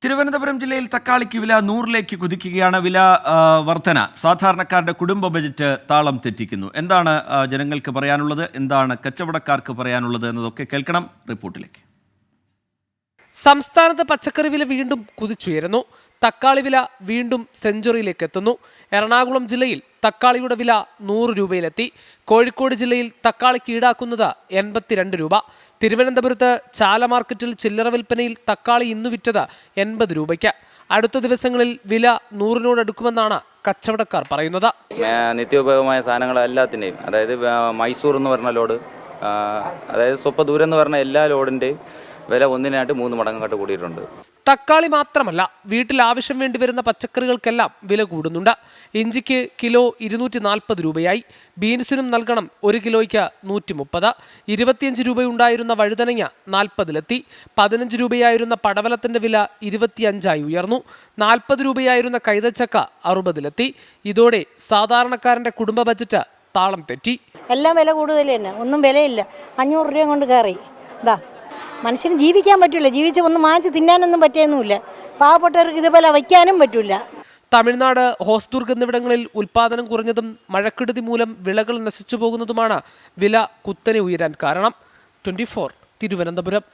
തിരുവനന്തപുരം ജില്ലയിൽ തക്കാളിക്ക് വില 100ലേക്ക് കുതിക്കുകയാണ്. വില വർധന സാധാരണക്കാരുടെ കുടുംബ ബജറ്റ് താളം തെറ്റിക്കുന്നു. എന്താണ് ജനങ്ങൾക്ക് പറയാനുള്ളത്, എന്താണ് കച്ചവടക്കാർക്ക് പറയാനുള്ളത് എന്നതൊക്കെ കേൾക്കണം റിപ്പോർട്ടിലേക്ക്. സംസ്ഥാനത്ത് പച്ചക്കറി വില വീണ്ടും കുതിച്ചുയരുന്നു. തക്കാളി വില വീണ്ടും സെഞ്ചുറിയിലേക്ക് എത്തുന്നു. എറണാകുളം ജില്ലയിൽ തക്കാളിയുടെ വില 100 രൂപയിലെത്തി. കോഴിക്കോട് ജില്ലയിൽ തക്കാളിക്ക് ഈടാക്കുന്നത് 82 രൂപ. തിരുവനന്തപുരത്ത് ചാല മാർക്കറ്റിൽ ചില്ലറ വിൽപ്പനയിൽ തക്കാളി ഇന്ന് വിറ്റത് 80 രൂപയ്ക്ക്. അടുത്ത ദിവസങ്ങളിൽ വില 100-നോടടുക്കുമെന്നാണ് കച്ചവടക്കാർ പറയുന്നത്. നിത്യോപയോഗമായ സാധനങ്ങൾ എല്ലാത്തിൻ്റെയും, അതായത് മൈസൂർ എന്ന് പറഞ്ഞ ലോഡ്, അതായത് സ്വപ്പ ദൂരം എന്ന് പറഞ്ഞ എല്ലാ ലോഡിൻ്റെയും വില ഒന്നിനായിട്ട് 3 മടങ്ങാട്ട് കൂടിയിട്ടുണ്ട്. തക്കാളി മാത്രമല്ല, വീട്ടിൽ ആവശ്യം വേണ്ടി വരുന്ന പച്ചക്കറികൾക്കെല്ലാം വില കൂടുന്നുണ്ട്. ഇഞ്ചിക്ക് കിലോ 240 രൂപയായി. ബീൻസിനും നൽകണം 1 കിലോയ്ക്ക് 130. 25 രൂപയുണ്ടായിരുന്ന വഴുതനങ്ങ 40-ലെത്തി. 15 രൂപയായിരുന്ന പടവലത്തിന്റെ വില 25 ഉയർന്നു. 40 രൂപയായിരുന്ന കൈതച്ചക്ക 60-ലെത്തി. ഇതോടെ സാധാരണക്കാരന്റെ കുടുംബ ബജറ്റ് താളം തെറ്റി. എല്ലാം വില കൂടുതൽ തന്നെ, ഒന്നും വിലയില്ല. 500 രൂപ കൊണ്ട് കയറി. മനുഷ്യന് ജീവിക്കാൻ പറ്റില്ല, ജീവിച്ച് ഒന്നും വാങ്ങിച്ച് തിന്നാനൊന്നും പറ്റിയൊന്നുമില്ല. പാവപ്പെട്ടവർക്ക് ഇതുപോലെ വയ്ക്കാനും പറ്റില്ല. തമിഴ്നാട്, ഹോസ്ദുർഗ് എന്നിവിടങ്ങളിൽ ഉൽപാദനം കുറഞ്ഞതും മഴക്കെടുതി മൂലം വിളകൾ നശിച്ചു പോകുന്നതുമാണ് വില കുത്തനെ ഉയരാൻ കാരണം. 24 തിരുവനന്തപുരം.